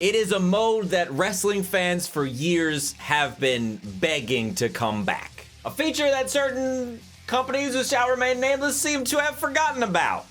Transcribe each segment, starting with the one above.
It is a mode that wrestling fans for years have been begging to come back. A feature that certain companies who shall remain nameless seem to have forgotten about.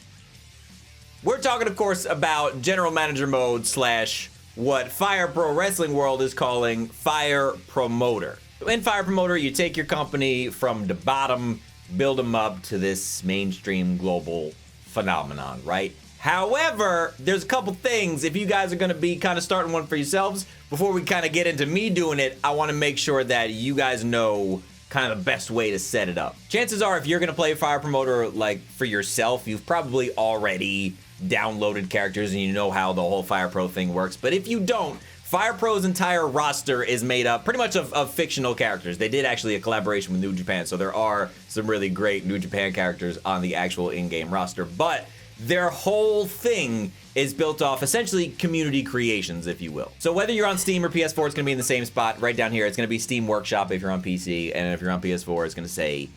We're talking, of course, about General Manager mode slash what Fire Pro Wrestling World is calling Fire Promoter. In Fire Promoter, you take your company from the bottom, build them up to this mainstream global phenomenon, right? However, there's a couple things. If you guys are going to be kind of starting one for yourselves, before we kind of get into me doing it, I want to make sure that you guys know kind of the best way to set it up. Chances are, if you're going to play Fire Promoter like for yourself, you've probably already downloaded characters and you know how the whole Fire Pro thing works. But if you don't, Fire Pro's entire roster is made up pretty much of fictional characters. They did actually a collaboration with New Japan, so there are some really great New Japan characters on the actual in-game roster. But their whole thing is built off essentially community creations, if you will. So whether you're on Steam or PS4, it's going to be in the same spot. Right down here, it's going to be Steam Workshop if you're on PC, and if you're on PS4, it's going to say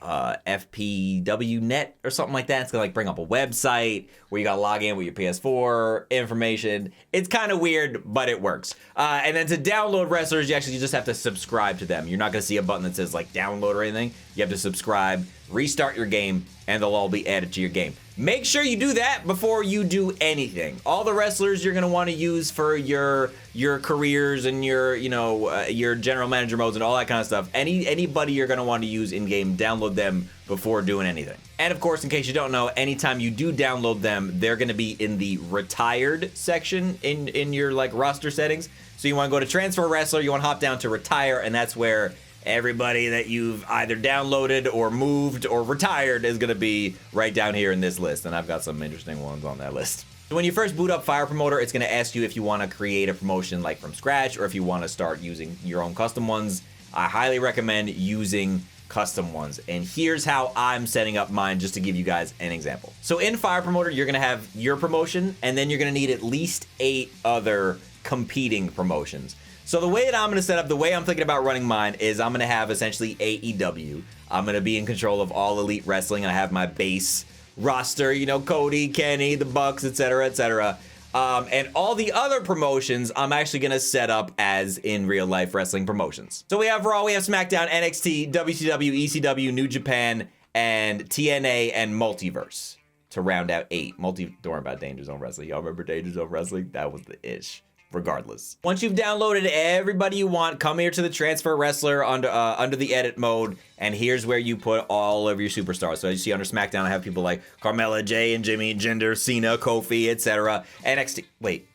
FPWnet or something like that. It's going to like bring up a website where you got to log in with your PS4 information. It's kind of weird, but it works. And then to download wrestlers, you actually just have to subscribe to them. You're not going to see a button that says like download or anything. You have to subscribe, restart your game, and they'll all be added to your game. Make sure you do that before you do anything. All the wrestlers you're gonna want to use for your careers and your your general manager modes and all that kind of stuff. Anybody you're gonna want to use in game, download them before doing anything. And of course, in case you don't know, anytime you do download them, they're gonna be in the retired section in your like roster settings. So you want to go to transfer wrestler, you want to hop down to retire, and that's where everybody that you've either downloaded or moved or retired is going to be right down here in this list. And I've got some interesting ones on that list. When you first boot up Fire Promoter, it's going to ask you if you want to create a promotion like from scratch or if you want to start using your own custom ones. I highly recommend using custom ones. And here's how I'm setting up mine, just to give you guys an example. So in Fire Promoter, you're going to have your promotion, and then you're going to need at least 8 other competing promotions. So the way that I'm going to set up, the way I'm thinking about running mine is I'm going to have essentially AEW. I'm going to be in control of all Elite Wrestling, and I have my base roster, you know, Cody, Kenny, the Bucks, etc., etc. And all the other promotions, I'm actually going to set up as in real life wrestling promotions. So we have Raw, we have SmackDown, NXT, WCW, ECW, New Japan, and TNA, and Multiverse to round out 8. Don't worry about Danger Zone Wrestling. Y'all remember Danger Zone Wrestling? That was the ish. Regardless, once you've downloaded everybody you want, come here to the transfer wrestler under the edit mode, and here's where you put all of your superstars. So as you see under SmackDown, I have people like Carmella, Jay and Jimmy, Jinder, Cena, Kofi, etc. NXT. Wait,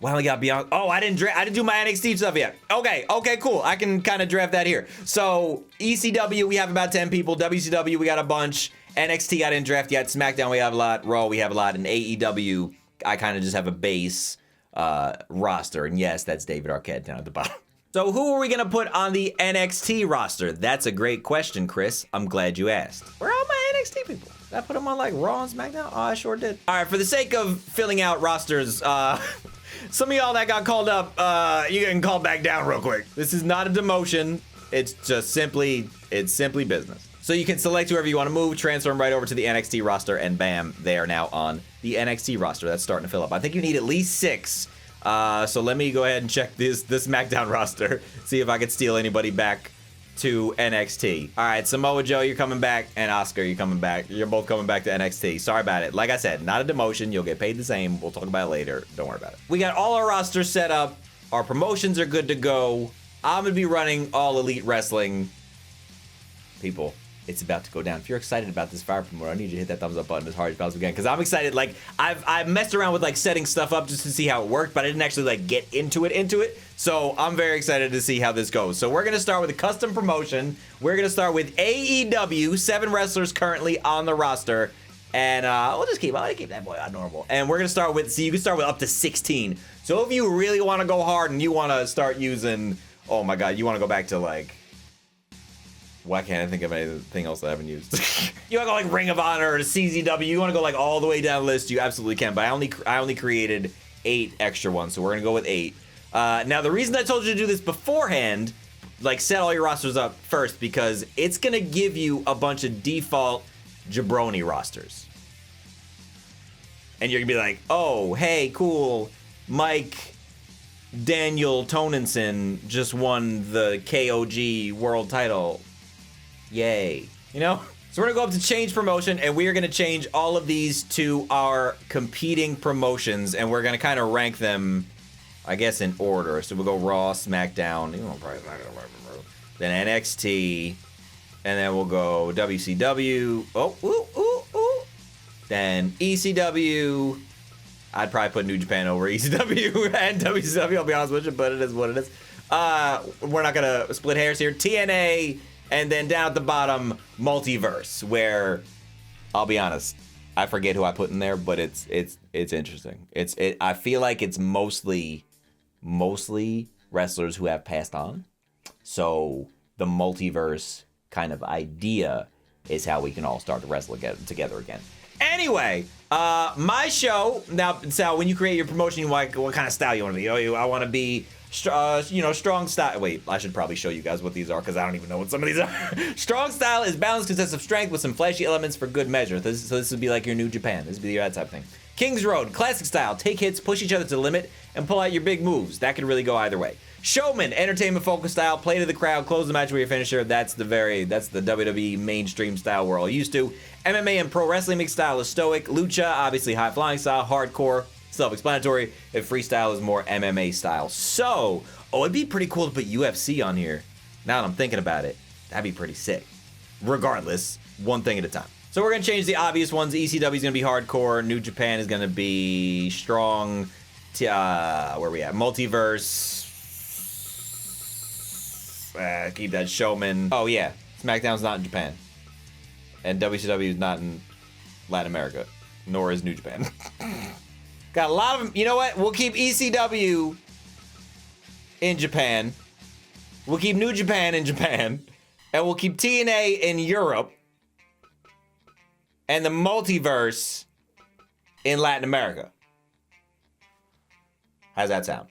why only got Beyond? Oh, I didn't do my NXT stuff yet. Okay, cool. I can kind of draft that here. So ECW, we have about 10 people. WCW, we got a bunch. NXT, I didn't draft yet. SmackDown, we have a lot. Raw, we have a lot. And AEW, I kind of just have a base roster, and yes, that's David Arquette down at the bottom. So who are we gonna put on the NXT roster? That's a great question, Chris. I'm glad you asked. Where are all my NXT people? Did I put them on like Raw and SmackDown? Oh, I sure did. All right, for the sake of filling out rosters, some of y'all that got called up, you can call back down real quick. This is not a demotion. It's just simply business. So you can select whoever you want to move, transfer them right over to the NXT roster, and bam, they are now on the NXT roster. That's starting to fill up. I think you need at least 6. So let me go ahead and check this SmackDown roster, see if I can steal anybody back to NXT. All right, Samoa Joe, you're coming back, and Oscar, you're coming back. You're both coming back to NXT. Sorry about it. Like I said, not a demotion. You'll get paid the same. We'll talk about it later. Don't worry about it. We got all our rosters set up. Our promotions are good to go. I'm going to be running all Elite Wrestling. People, it's about to go down. If you're excited about this Fire Promoter, I need you to hit that thumbs up button as hard as possible again, because I'm excited. Like I've messed around with like setting stuff up just to see how it worked, but I didn't actually like get into it. So I'm very excited to see how this goes. So we're gonna start with a custom promotion. We're gonna start with AEW. 7 wrestlers currently on the roster, and we'll just keep that boy on normal. And we're gonna start with, you can start with up to 16. So if you really want to go hard and you want to start using, oh my god, you want to go back to like, why can't I think of anything else I haven't used? You want to go like Ring of Honor or CZW, you want to go like all the way down the list, you absolutely can. But I only created 8 extra ones, so we're gonna go with 8. Now the reason I told you to do this beforehand, like set all your rosters up first, because it's gonna give you a bunch of default jabroni rosters. And you're gonna be like, oh, hey, cool. Mike Daniel Tonenson just won the KOG world title. Yay. You know? So we're gonna go up to change promotion, and we are gonna change all of these to our competing promotions, and we're gonna kind of rank them, I guess, in order. So we'll go Raw, SmackDown, then NXT, and then we'll go WCW. Then ECW. I'd probably put New Japan over ECW and WCW, I'll be honest with you, but it is what it is. We're not gonna split hairs here. TNA, and then down at the bottom, Multiverse, where, I'll be honest, I forget who I put in there, but it's interesting. I feel like it's mostly wrestlers who have passed on. So the multiverse kind of idea is how we can all start to wrestle together again. Anyway, my show now. Sal, when you create your promotion, what kind of style you want to be? I want to be, strong style. Wait, I should probably show you guys what these are because I don't even know what some of these are. Strong style is balance, consists of strength with some flashy elements for good measure. This would be like your New Japan. This would be that type of thing. King's Road, classic style. Take hits, push each other to the limit, and pull out your big moves. That could really go either way. Showman, entertainment focused style, play to the crowd, close the match with your finisher. That's the WWE mainstream style we're all used to. MMA and pro wrestling mixed style is stoic. Lucha, obviously high flying style. Hardcore, self-explanatory. And freestyle is more MMA style. So, it'd be pretty cool to put UFC on here. Now that I'm thinking about it, that'd be pretty sick. Regardless, one thing at a time. So we're gonna change the obvious ones. ECW is gonna be hardcore. New Japan is gonna be strong. Where we at? Multiverse. Keep that Showman. Oh yeah, SmackDown's not in Japan, and WCW is not in Latin America, nor is New Japan. Got a lot of them. You know what? We'll keep ECW in Japan. We'll keep New Japan in Japan, and we'll keep TNA in Europe, and the multiverse in Latin America. How's that sound?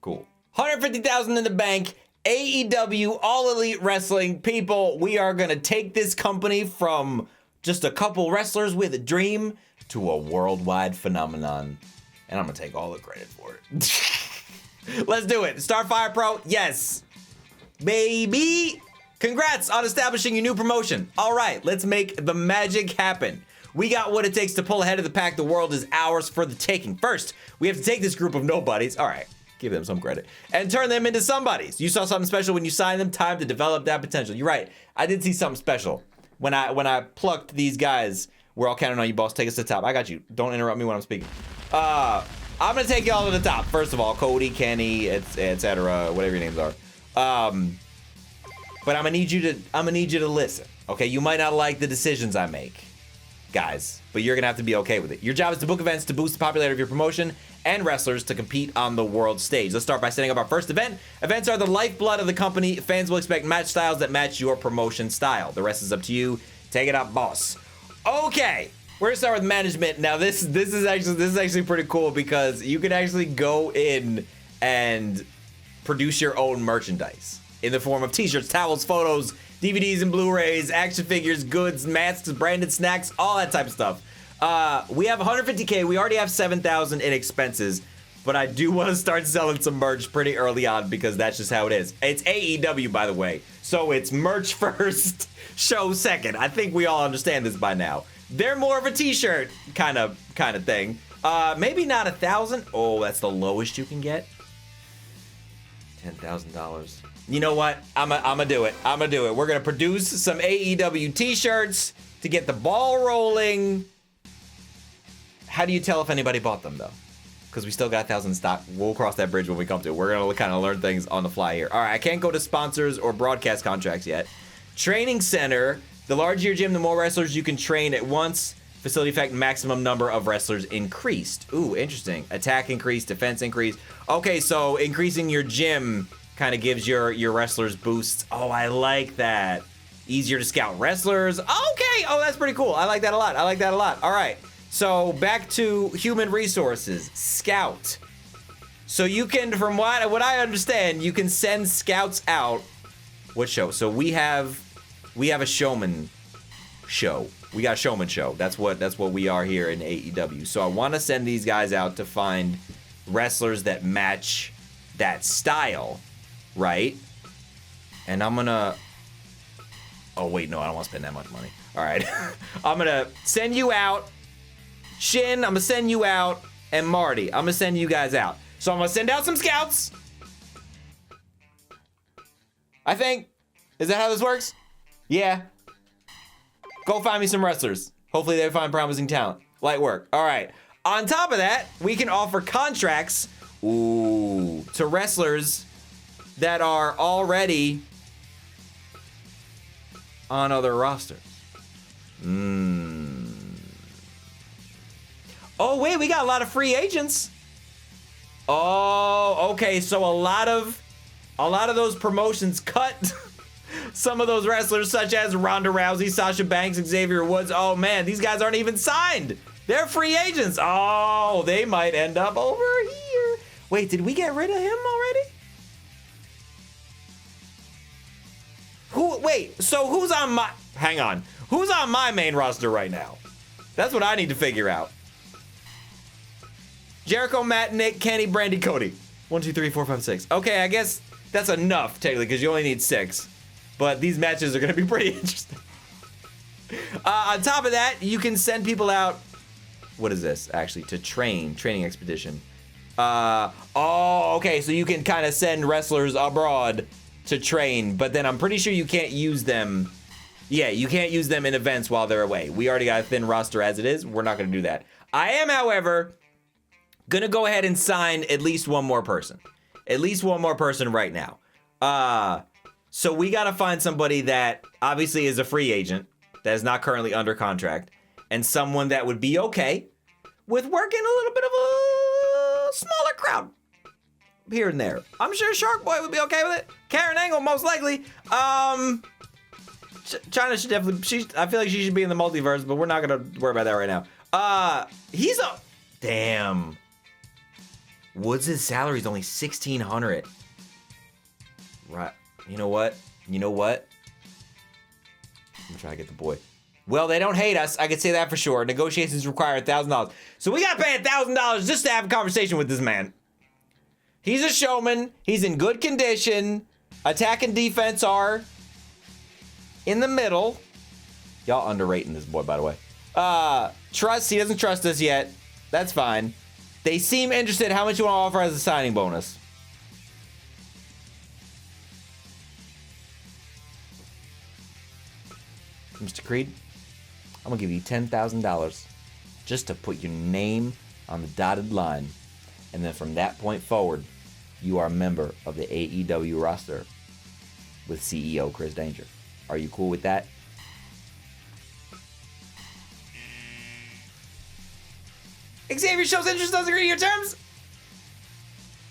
Cool. 150,000 in the bank. AEW, All Elite Wrestling. People, we are going to take this company from just a couple wrestlers with a dream to a worldwide phenomenon. And I'm going to take all the credit for it. Let's do it. Starfire Pro, yes. Baby. Congrats on establishing your new promotion. All right, let's make the magic happen. We got what it takes to pull ahead of the pack. The world is ours for the taking. First, we have to take this group of nobodies. All right. Give them some credit and turn them into somebodies. You saw something special when you signed them. Time to develop that potential. You're right. I did see something special when I plucked these guys. We're all counting on you, boss. Take us to the top. I got you. Don't interrupt me when I'm speaking. I'm gonna take y'all to the top. First of all, Cody, Kenny, etc. Whatever your names are. But I'm gonna need you to listen. Okay, you might not like the decisions I make, guys, but you're gonna have to be okay with it. Your job is to book events to boost the popularity of your promotion and wrestlers to compete on the world stage. Let's start by setting up our first event. Events are the lifeblood of the company. Fans will expect match styles that match your promotion style. The rest is up to you. Take it up, boss. Okay, we're gonna start with management. Now this is actually pretty cool because you can actually go in and produce your own merchandise in the form of t-shirts, towels, photos, DVDs and Blu-rays, action figures, goods, masks, branded snacks, all that type of stuff. We have 150K. We already have 7,000 in expenses, but I do want to start selling some merch pretty early on because that's just how it is. It's AEW, by the way, so it's merch first, show second. I think we all understand this by now. They're more of a t-shirt kind of thing. Maybe not 1,000. Oh, that's the lowest you can get. $10,000. You know what? I'm gonna do it. We're gonna produce some AEW t-shirts to get the ball rolling. How do you tell if anybody bought them though? Because we still got 1,000 in stock. We'll cross that bridge when we come to it. We're gonna kind of learn things on the fly here. All right, I can't go to sponsors or broadcast contracts yet. Training center. The larger your gym, the more wrestlers you can train at once. Facility effect, maximum number of wrestlers increased. Ooh, interesting. Attack increased, defense increased. Okay, so increasing your gym kind of gives your wrestlers boosts. Oh, I like that. Easier to scout wrestlers. Okay, oh, that's pretty cool. I like that a lot. All right, so back to human resources. Scout. So you can, from what I understand, you can send scouts out. What show? So we have a showman show. We got a showman show. That's what we are here in AEW. So I want to send these guys out to find wrestlers that match that style, right? And I'm gonna... Oh, wait, no, I don't want to spend that much money. All right. I'm gonna send you out. Shin, I'm gonna send you out. And Marty, I'm gonna send you guys out. So I'm gonna send out some scouts. I think. Is that how this works? Yeah. Go find me some wrestlers. Hopefully they find promising talent. Light work. All right. On top of that, we can offer contracts, to wrestlers that are already on other rosters. Oh, wait, we got a lot of free agents. Oh, okay, so a lot of those promotions cut some of those wrestlers, such as Ronda Rousey, Sasha Banks, Xavier Woods. Oh man, these guys aren't even signed. They're free agents. Oh, they might end up over here. Wait, did we get rid of him already? So who's on my... Hang on. Who's on my main roster right now? That's what I need to figure out. Jericho, Matt, Nick, Kenny, Brandy, Cody. 1, 2, 3, 4, 5, 6. Okay, I guess that's enough, technically, because you only need 6. But these matches are going to be pretty interesting. On top of that, you can send people out... What is this, actually? To training expedition. Oh, okay, so you can kind of send wrestlers abroad to train, but then I'm pretty sure you can't use them. Yeah, you can't use them in events while they're away. We already got a thin roster as it is. We're not going to do that. I am, however, going to go ahead and sign at least one more person. At least one more person right now. So we got to find somebody that obviously is a free agent that is not currently under contract, and someone that would be okay with working a little bit of a smaller crowd here and there. I'm sure Shark Boy would be okay with it. Karen Angle, most likely. China should definitely... I feel like she should be in the multiverse, but we're not going to worry about that right now. He's a... Damn. Woods' salary is only $1,600. Right. You know what? I'm going to try to get the boy. Well, they don't hate us. I can say that for sure. Negotiations require $1,000. So we got to pay $1,000 just to have a conversation with this man. He's a showman. He's in good condition. Attack and defense are in the middle. Y'all underrating this boy, by the way. Trust. He doesn't trust us yet. That's fine. They seem interested. How much you want to offer as a signing bonus? Mr. Creed, I'm going to give you $10,000 just to put your name on the dotted line. And then from that point forward, you are a member of the AEW roster with CEO Chris Danger. Are you cool with that? Xavier shows interest, doesn't agree to your terms?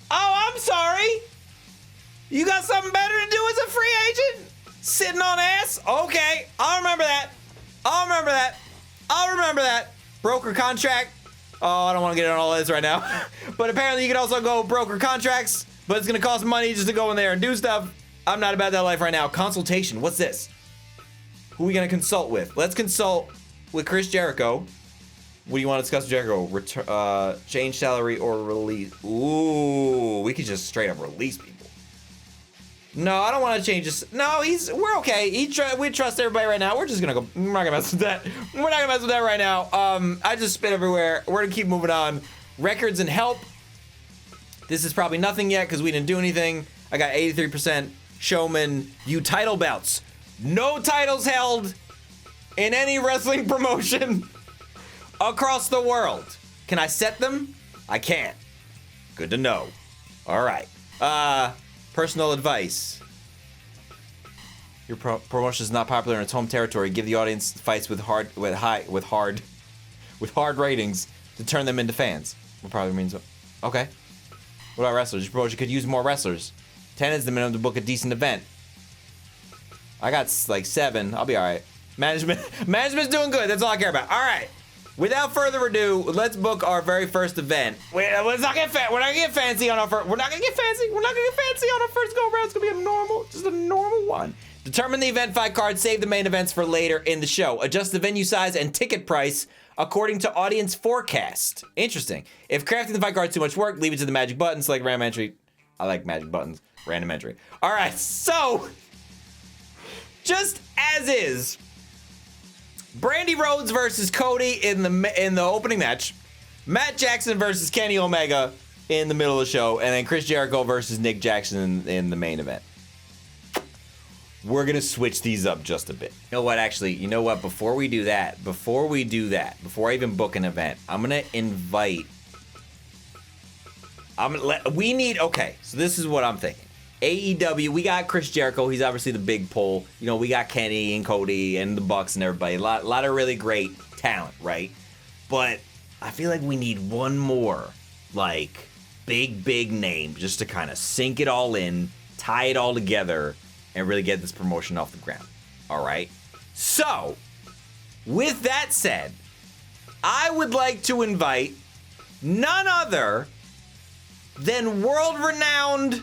Oh, I'm sorry. You got something better to do as a free agent? Sitting on ass? Okay, I'll remember that. I'll remember that. Broker contract. Oh, I don't want to get on all this right now. But apparently you can also go broker contracts, but it's going to cost money just to go in there and do stuff. I'm not about that life right now. Consultation. What's this? Who are we going to consult with? Let's consult with Chris Jericho. What do you want to discuss with Jericho? Change salary or release? Ooh, we could just straight up release people. No, I don't want to change this. No, we're okay. We trust everybody right now. We're just gonna go. We're not gonna mess with that. We're not gonna mess with that right now. I just spit everywhere. We're gonna keep moving on. Records and help. This is probably nothing yet because we didn't do anything. I got 83% showman. You title belts. No titles held in any wrestling promotion across the world. Can I set them? I can't. Good to know. All right. Personal advice. Your promotion is not popular in its home territory. Give the audience fights with hard ratings to turn them into fans. What probably means okay. What about wrestlers? Your promotion could use more wrestlers. 10 is the minimum to book a decent event. I got like 7. I'll be all right. Management's doing good. That's all I care about. All right. Without further ado, let's book our very first event. We're not gonna get fancy on our first. We're not gonna get fancy on our first go around. It's gonna be just a normal one. Determine the event fight card, save the main events for later in the show. Adjust the venue size and ticket price according to audience forecast. Interesting. If crafting the fight card is too much work, leave it to the magic button, select random entry. I like magic buttons, random entry. All right, so just as is, Brandy Rhodes versus Cody in the opening match, Matt Jackson versus Kenny Omega in the middle of the show, and then Chris Jericho versus Nick Jackson in the main event. We're gonna switch these up just a bit. You know what, actually, you know what, before I even book an event, I'm gonna invite, okay, so this is what I'm thinking. AEW, we got Chris Jericho, he's obviously the big pull. You know, we got Kenny and Cody and the Bucks and everybody. A lot of really great talent, right? But I feel like we need one more, like, big name just to kind of sink it all in, tie it all together, and really get this promotion off the ground. All right? So, with that said, I would like to invite none other than world-renowned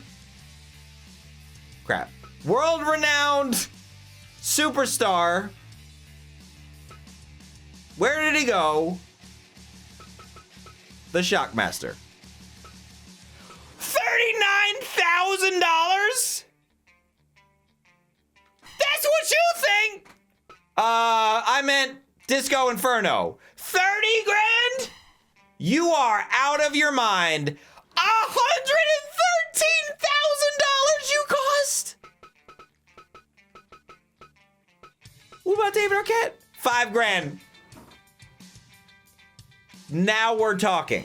superstar. Where did he go? The Shockmaster. $39,000? That's what you think? I meant Disco Inferno. 30 grand? You are out of your mind. $113,000 you cost? What about David Arquette? 5 grand. Now we're talking.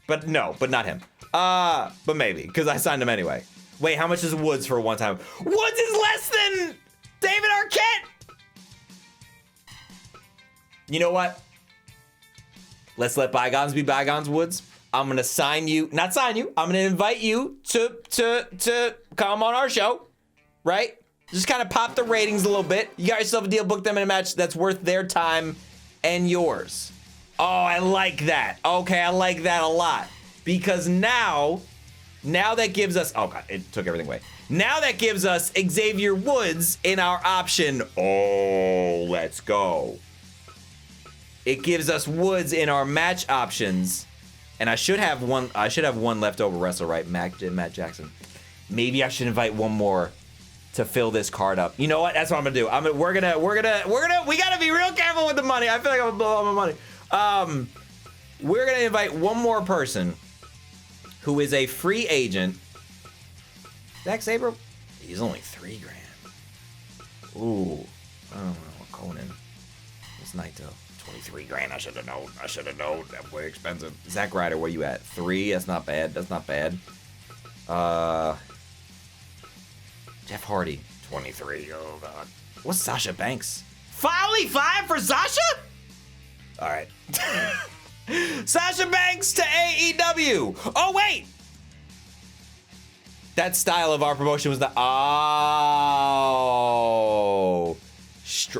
But no, but not him. But maybe, because I signed him anyway. Wait, how much is Woods for one time? Woods is less than David Arquette! You know what? Let's let bygones be bygones, Woods. I'm gonna I'm gonna invite you to come on our show, right? Just kind of pop the ratings a little bit. You got yourself a deal, book them in a match that's worth their time and yours. Oh, I like that. Okay, I like that a lot. Because now that gives us, oh God, it took everything away. Now that gives us Xavier Woods in our option. Oh, let's go. It gives us Woods in our match options. And I should have one leftover wrestler, right? Matt Jackson. Maybe I should invite one more to fill this card up. You know what? That's what I'm gonna do. We gotta be real careful with the money. I feel like I'm gonna blow all my money. We're gonna invite one more person who is a free agent. Zack Sabre, he's only 3 grand. Ooh, I don't know. Conan, it's Naito, 23 grand. I should have known. That's way expensive. Zack Ryder, where you at? 3. That's not bad. Jeff Hardy, 23. Oh God. What's Sasha Banks? Only 5 for Sasha? All right. Sasha Banks to AEW. Oh, wait. That style of our promotion was the... Oh.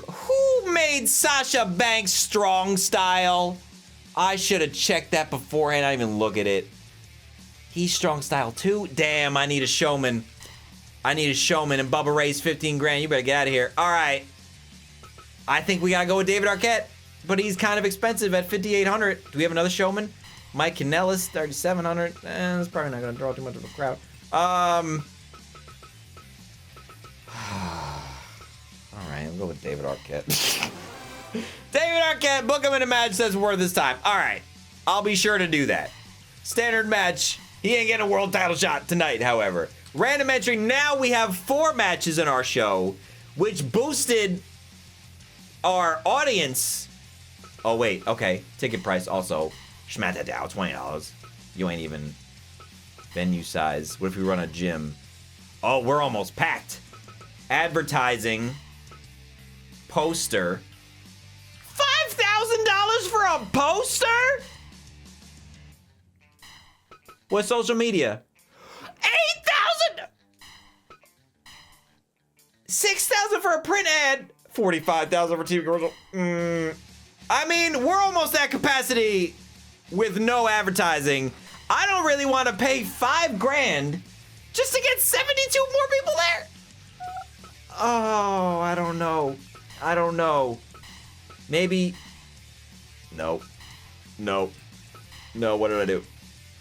Who made Sasha Banks strong style? I should have checked that beforehand. I didn't even look at it. He's strong style too? Damn, I need a showman. And Bubba Ray's 15 grand. You better get out of here. All right. I think we got to go with David Arquette. But he's kind of expensive at $5,800. Do we have another showman? Mike Kanellis, $3,700. That's probably not going to draw too much of a crowd. All right, I'll go with David Arquette. David Arquette, book him in a match that's worth his time. All right, I'll be sure to do that. Standard match. He ain't getting a world title shot tonight, however. Random entry. Now we have 4 matches in our show, which boosted our audience. Oh, wait. Okay. Ticket price also. Schmat that down. $20. You ain't even venue size. What if we run a gym? Oh, we're almost packed. Advertising. Poster. $5,000 for a poster? What social media? 8,000. 6,000 for a print ad. 45,000 for TV commercial. I mean, we're almost at capacity with no advertising. I don't really want to pay 5 grand just to get 72 more people there. Oh, I don't know. I don't know. Maybe. No. No. No, what did I do?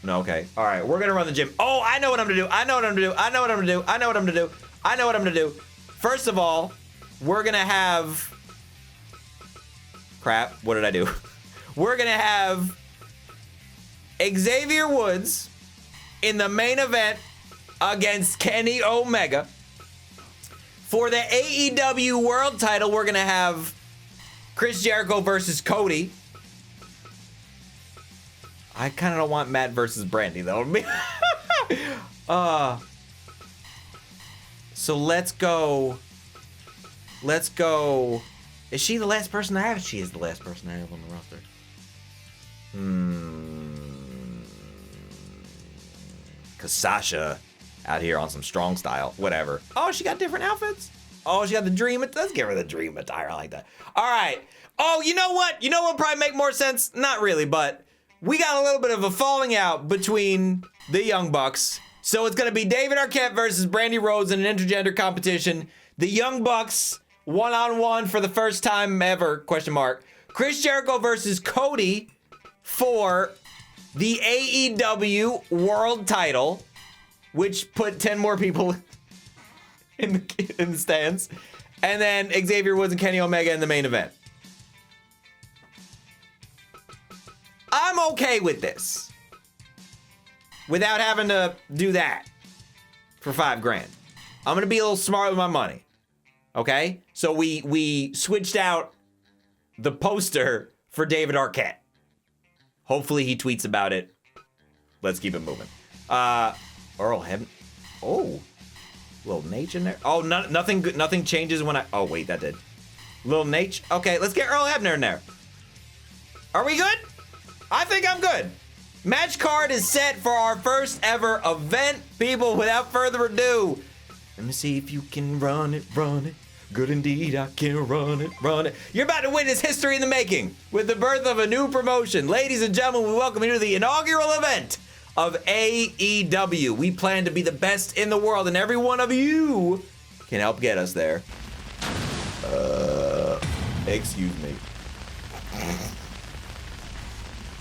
No, okay. All right, we're gonna run the gym. Oh, I know what I'm gonna do. I know what I'm gonna do. I know what I'm gonna do. I know what I'm gonna do. I know what I'm gonna do. First of all, we're gonna have. Crap, what did I do? We're gonna have Xavier Woods in the main event against Kenny Omega. For the AEW World title, we're gonna have Chris Jericho versus Cody. I kind of don't want Matt versus Brandy though. So let's go. Let's go. Is she the last person I have? She is the last person I have on the roster. Cause Sasha out here on some strong style, whatever. Oh, she got different outfits. Oh, she got the dream. Let's give her the dream attire like that. All right. Oh, you know what? You know what would probably make more sense? Not really, but we got a little bit of a falling out between the Young Bucks. So it's gonna be David Arquette versus Brandy Rhodes in an intergender competition. The Young Bucks one-on-one for the first time ever, question mark. Chris Jericho versus Cody for the AEW World title, which put 10 more people in the stands. And then Xavier Woods and Kenny Omega in the main event. I'm okay with this. Without having to do that for $5,000. I'm gonna be a little smart with my money. Okay? So we switched out the poster for David Arquette. Hopefully he tweets about it. Let's keep it moving. Earl Hebner. Oh. Little Nate in there. Oh, nothing changes when I... Oh, wait, that did. Little Nate. Okay, let's get Earl Hebner in there. Are we good? I think I'm good. Match card is set for our first ever event. People, without further ado, let me see if you can run it, run it. Good indeed, I can run it, run it. You're about to witness history in the making with the birth of a new promotion. Ladies and gentlemen, we welcome you to the inaugural event of AEW. We plan to be the best in the world, and every one of you can help get us there. Excuse me.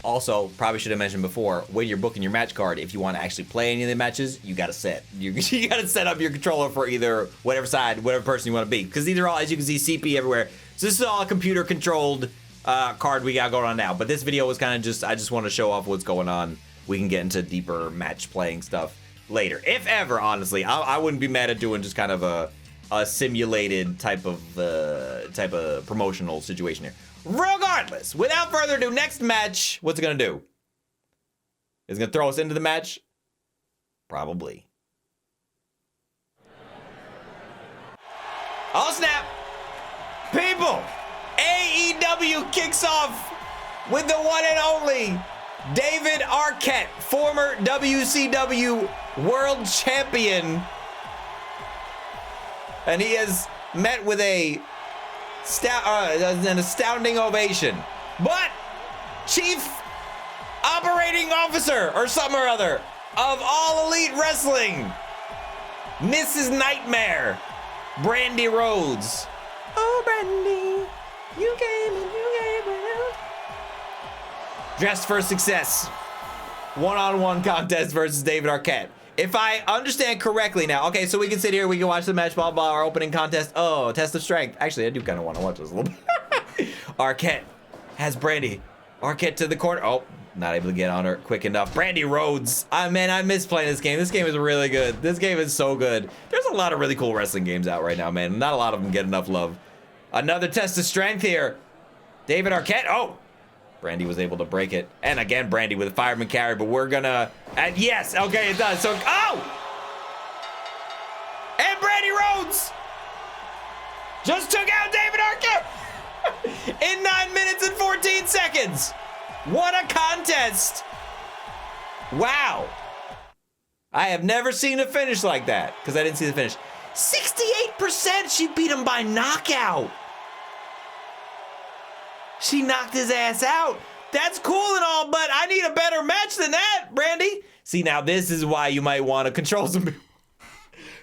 Also, probably should have mentioned before, when you're booking your match card, if you want to actually play any of the matches, you got to set. You got to set up your controller for either whatever side, whatever person you want to be. Because these are all, as you can see, CP everywhere. So this is all a computer-controlled card we got going on now. But this video was kind of just, I just want to show off what's going on. We can get into deeper match playing stuff later. If ever, honestly. I wouldn't be mad at doing just kind of a simulated type of promotional situation here. Regardless, without further ado, next match, what's it gonna do? Is it gonna throw us into the match? Probably. Oh snap! People! AEW kicks off with the one and only David Arquette, former WCW World Champion. And he has met with an astounding ovation. But Chief Operating Officer or something or other of All Elite Wrestling, Mrs. Nightmare, Brandy Rhodes. Oh, Brandy, you came and you came well. Dressed for success. One-on-one contest versus David Arquette. If I understand correctly now, okay, so we can sit here, we can watch the match, blah, blah, our opening contest. Oh, test of strength. Actually, I do kind of want to watch this a little bit. Arquette has Brandy. Arquette to the corner. Oh, not able to get on her quick enough. Brandy Rhodes. Man, I miss playing this game. This game is really good. This game is so good. There's a lot of really cool wrestling games out right now, man. Not a lot of them get enough love. Another test of strength here. David Arquette. Oh, Brandy was able to break it. And again, Brandy with a fireman carry, but we're gonna... And yes, okay, it does. So, oh! And Brandy Rhodes just took out David Arquette in 9 minutes and 14 seconds. What a contest. Wow. I have never seen a finish like that, because I didn't see the finish. 68%, she beat him by knockout. She knocked his ass out. That's cool and all, but I need a better match than that, Brandy. See, now this is why you might want to control some people.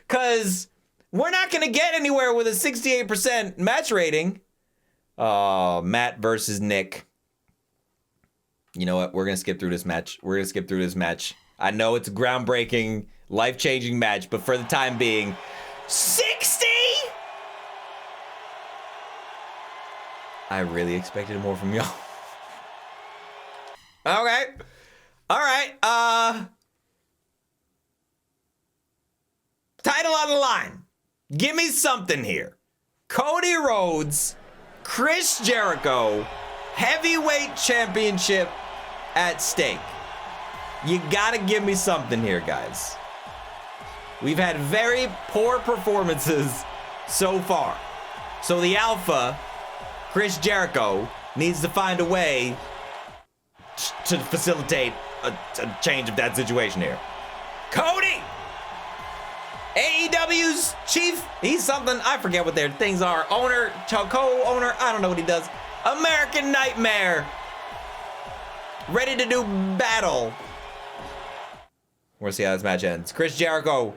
Because We're not going to get anywhere with a 68% match rating. Oh, Matt versus Nick. You know what? We're going to skip through this match. I know it's a groundbreaking, life-changing match, but for the time being, 60? I really expected more from y'all. Okay. All right. Title on the line. Give me something here. Cody Rhodes, Chris Jericho, heavyweight championship at stake. You gotta give me something here, guys. We've had very poor performances so far. So the alpha, Chris Jericho, needs to find a way to facilitate a change of that situation here. Cody! AEW's chief, he's something, I forget what their things are. Owner, co-owner, I don't know what he does. American Nightmare. Ready to do battle. We'll see how this match ends. Chris Jericho,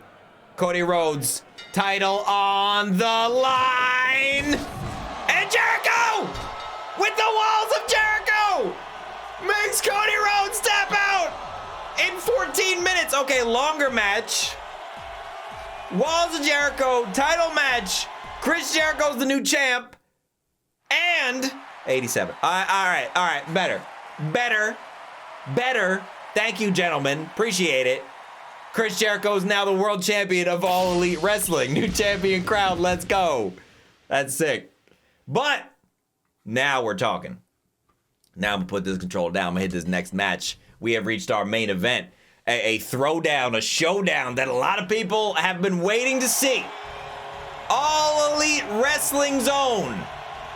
Cody Rhodes, title on the line. And Jericho, with the walls of Jericho, makes Cody Rhodes tap out in 14 minutes. Okay, longer match. Walls of Jericho, title match. Chris Jericho's the new champ. And 87. All right. Better. Thank you, gentlemen. Appreciate it. Chris Jericho is now the world champion of All Elite Wrestling. New champion crowd. Let's go. That's sick. But now we're talking. Now I'm going to put this controller down. I'm going to hit this next match. We have reached our main event. A throwdown, a showdown that a lot of people have been waiting to see. All Elite Wrestling's own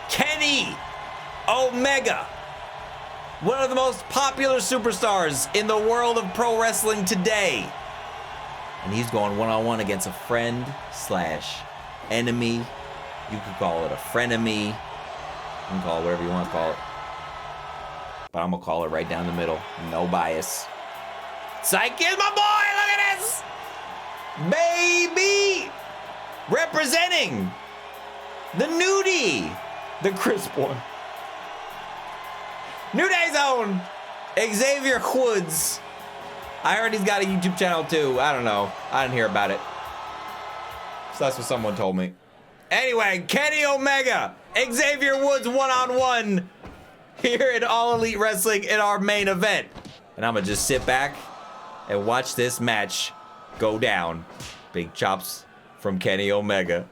Kenny Omega. One of the most popular superstars in the world of pro wrestling today. And he's going one-on-one against a friend / enemy. You could call it a frenemy. You can call it whatever you want to call it. But I'm going to call it right down the middle. No bias. Psych is my boy. Look at this. Baby. Representing the nudie. The crisp one. New Day's own Xavier Woods. I heard he's got a YouTube channel too. I don't know. I didn't hear about it. So that's what someone told me. Anyway, Kenny Omega, Xavier Woods one-on-one here at All Elite Wrestling in our main event. And I'm going to just sit back and watch this match go down. Big chops from Kenny Omega.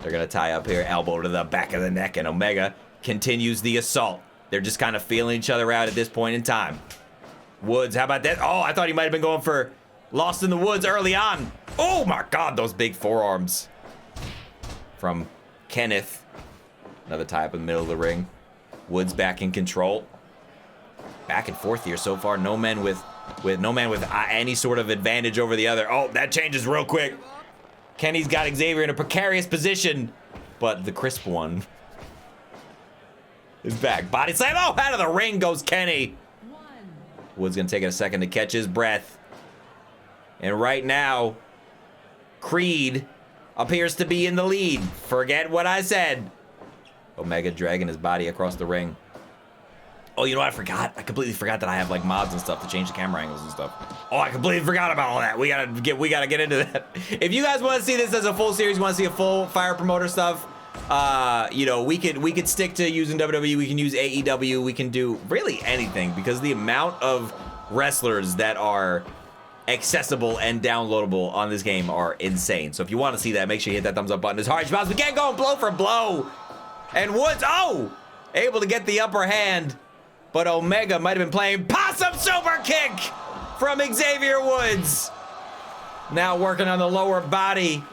They're going to tie up here, elbow to the back of the neck, and Omega continues the assault. They're just kind of feeling each other out at this point in time. Woods, how about that? Oh, I thought he might have been going for Lost in the Woods early on. Oh my God, those big forearms from Kenneth. Another tie up in the middle of the ring. Woods back in control. Back and forth here so far. No man with any sort of advantage over the other. Oh, that changes real quick. Kenny's got Xavier in a precarious position, but the crisp one is back. Body slam. Oh, out of the ring goes Kenny. Woods gonna take a second to catch his breath. And right now, Creed appears to be in the lead. Forget what I said. Omega dragging his body across the ring. Oh, you know what I forgot? I completely forgot that I have like mods and stuff to change the camera angles and stuff. Oh, I completely forgot about all that. We gotta get into that. If you guys want to see this as a full series, want to see a full Fire Promoter stuff, you know, we could stick to using WWE. We can use AEW. We can do really anything because the amount of wrestlers that are accessible and downloadable on this game are insane. So if you want to see that, make sure you hit that thumbs up button as hard as you possibly can. Go blow for blow. And Woods, oh, able to get the upper hand. But Omega might have been playing possum super kick from Xavier Woods. Now working on the lower body.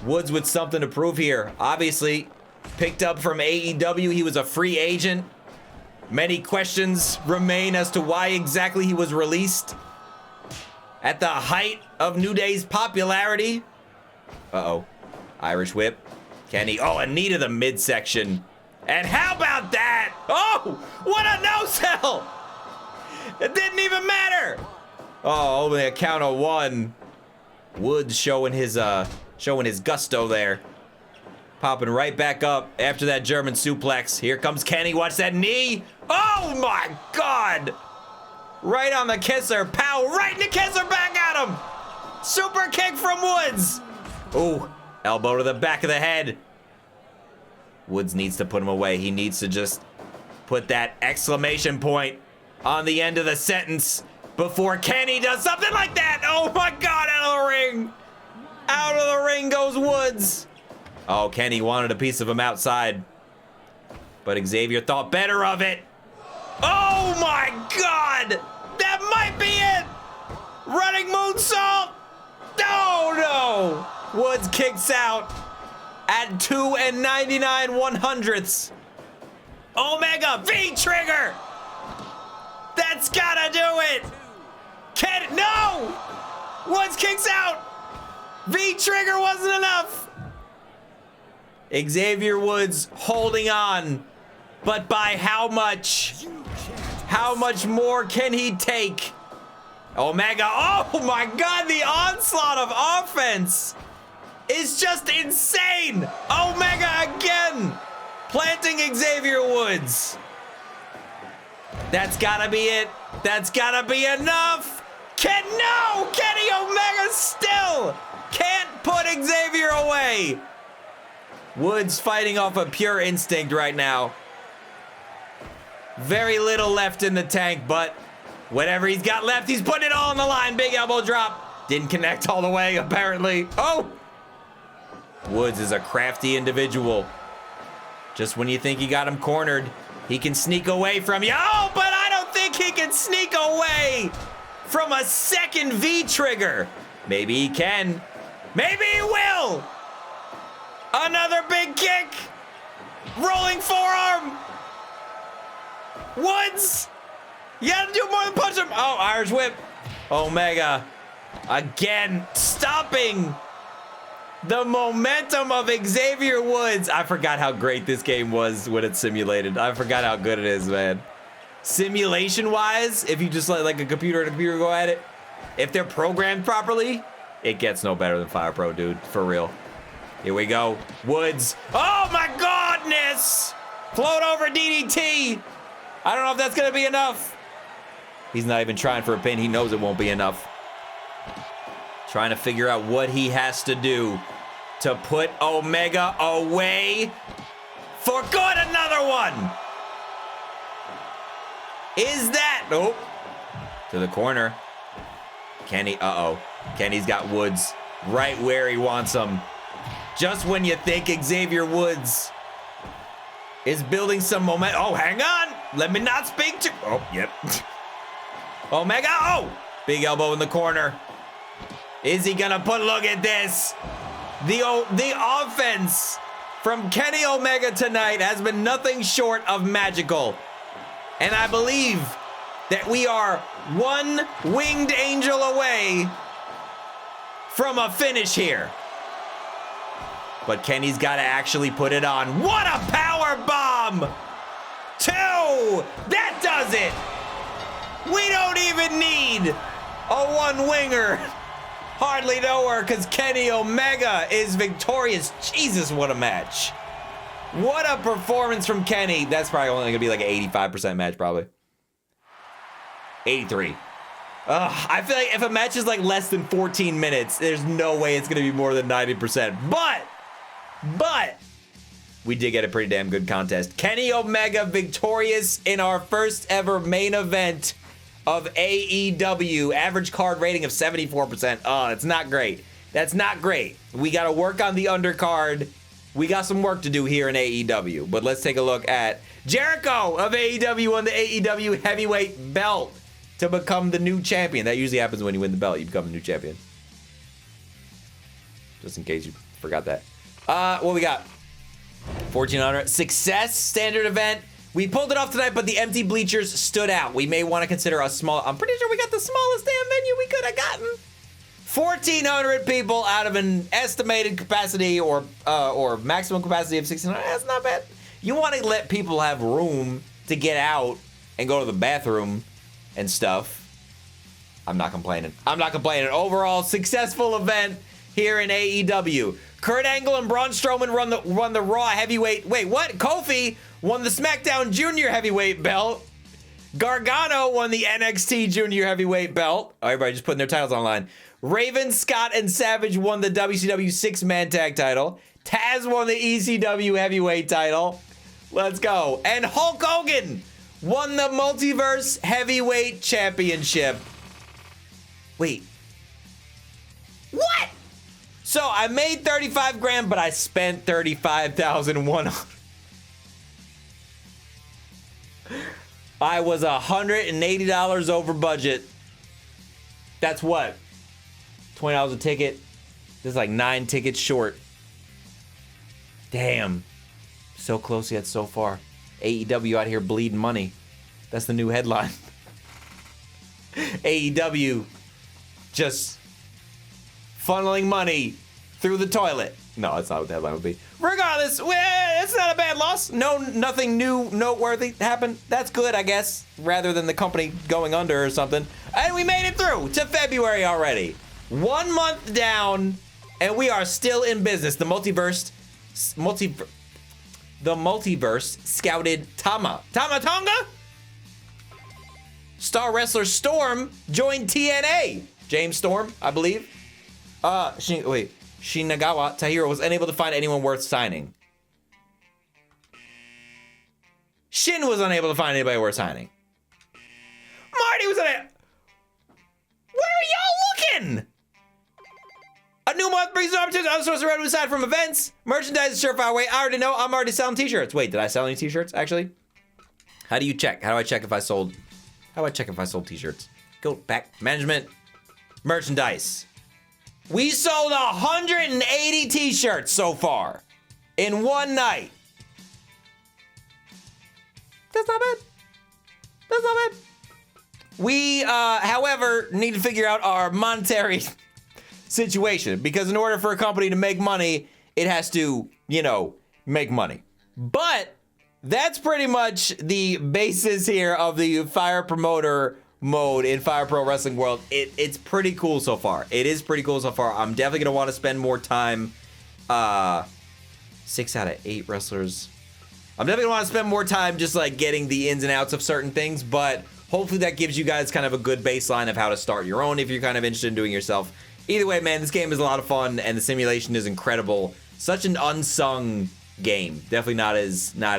Woods with something to prove here. Obviously, picked up from AEW. He was a free agent. Many questions remain as to why exactly he was released. At the height of New Day's popularity. Uh-oh. Irish whip. Kenny. Oh, a knee to the midsection. And how about that? Oh, what a no-sell. It didn't even matter. Oh, only a count of one. Woods showing his Showing his gusto there. Popping right back up after that German suplex. Here comes Kenny. Watch that knee. Oh my God. Right on the kisser. Pow. Right in the kisser. Back at him. Super kick from Woods. Ooh. Elbow to the back of the head. Woods needs to put him away. He needs to just put that exclamation point on the end of the sentence before Kenny does something like that. Oh my God. Out of the ring. Out of the ring goes Woods. Oh, Kenny wanted a piece of him outside. But Xavier thought better of it. Oh my God! That might be it! Running moonsault! No! Woods kicks out at 2 99/100ths. Omega V-trigger! That's gotta do it! No! Woods kicks out! V-trigger wasn't enough! Xavier Woods holding on, but by how much? How much more can he take? Omega, oh my God, the onslaught of offense is just insane. Omega again, planting Xavier Woods. That's gotta be it. That's gotta be enough. No, Kenny Omega still can't put Xavier away. Woods fighting off of pure instinct right now. Very little left in the tank, but whatever he's got left, he's putting it all on the line. Big elbow drop. Didn't connect all the way, apparently. Oh! Woods is a crafty individual. Just when you think you got him cornered, he can sneak away from you. Oh, but I don't think he can sneak away from a second V-trigger. Maybe he can. Maybe he will. Another big kick. Rolling forearm. Woods. You gotta do more than punch him. Oh, Irish whip. Omega. Again, stopping the momentum of Xavier Woods. I forgot how great this game was when it's simulated. I forgot how good it is, man. Simulation-wise, if you just let like a computer and a computer go at it, if they're programmed properly, it gets no better than Fire Pro, dude. For real. Here we go. Woods. Oh my goodness! Float over DDT. I don't know if that's gonna be enough. He's not even trying for a pin. He knows it won't be enough. Trying to figure out what he has to do to put Omega away for good. Another one. Is that? Nope. To the corner. Kenny, uh-oh. Kenny's got Woods right where he wants him. Just when you think Xavier Woods is building some momentum. Oh, hang on. Let me not speak to. Oh, yep. Omega. Oh, big elbow in the corner. Is he gonna put? Look at this. The offense from Kenny Omega tonight has been nothing short of magical. And I believe that we are one winged angel away from a finish here. But Kenny's got to actually put it on. What a power bomb! 2! That does it! We don't even need a one-winger. Hardly nowhere, because Kenny Omega is victorious. Jesus, what a match. What a performance from Kenny. That's probably only going to be like an 85% match, probably. 83. I feel like if a match is like less than 14 minutes, there's no way it's going to be more than 90%. But we did get a pretty damn good contest. Kenny Omega victorious in our first ever main event of AEW. Average card rating of 74%. Oh, that's not great. That's not great. We got to work on the undercard. We got some work to do here in AEW. But let's take a look at Jericho of AEW on the AEW heavyweight belt to become the new champion. That usually happens when you win the belt. You become the new champion. Just in case you forgot that. What we got? 1400 success standard event. We pulled it off tonight, but the empty bleachers stood out. We may want to consider a small. I'm pretty sure we got the smallest damn venue we could have gotten. 1,400 people out of an estimated capacity or maximum capacity of 1,600. That's not bad. You want to let people have room to get out and go to the bathroom and stuff. I'm not complaining. I'm not complaining. Overall, successful event here in AEW. Kurt Angle and Braun Strowman won the Raw heavyweight. Wait, what? Kofi won the SmackDown Junior Heavyweight belt. Gargano won the NXT Junior Heavyweight belt. Oh, everybody just putting their titles online. Raven, Scott, and Savage won the WCW six-man tag title. Taz won the ECW heavyweight title. Let's go. And Hulk Hogan won the Multiverse Heavyweight Championship. Wait. What? So I made 35 grand, but I spent 35,100. I was $180 over budget. That's what? $20 a ticket. This is like 9 tickets short. Damn. So close yet so far. AEW out here bleeding money. That's the new headline. AEW just funneling money through the toilet. No, that's not what the headline would be. Regardless, it's not a bad loss. Nothing new, noteworthy happened. That's good, I guess, rather than the company going under or something. And we made it through to February already. 1 month down, and we are still in business. The multiverse scouted Tama Tonga. Star wrestler Storm joined TNA. James Storm, I believe. Shinagawa Tahiro was unable to find anyone worth signing. Shin was unable to find anybody worth signing. Marty was unable. Where are y'all looking? A new month brings an opportunity to other sources of revenue aside from events. Merchandise is a surefire way. I already know. I'm already selling t-shirts. Wait, did I sell any t-shirts actually? How do you check? How do I check if I sold? How do I check if I sold t-shirts? Go back. Management. Merchandise. We sold 180 t-shirts so far in one night. That's not bad. That's not bad. We, however, need to figure out our monetary situation, because in order for a company to make money, it has to, make money. But that's pretty much the basis here of the Fire Promoter mode in Fire Pro Wrestling World. It's pretty cool so far. It is pretty cool so far. I'm definitely gonna want to spend more time. 6 out of 8 wrestlers. I'm definitely gonna want to spend more time just like getting the ins and outs of certain things, but hopefully that gives you guys kind of a good baseline of how to start your own if you're kind of interested in doing it yourself. Either way, man, this game is a lot of fun and the simulation is incredible. Such an unsung game. Definitely not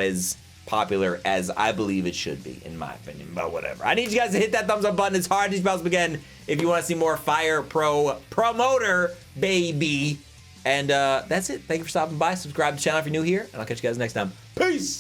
as popular as I believe it should be, in my opinion, but whatever. I need you guys to hit that thumbs up button. It's hard to spell again if you want to see more Fire Pro Promoter, baby. And that's it. Thank you for stopping by. Subscribe to the channel if you're new here, and I'll catch you guys next time. Peace!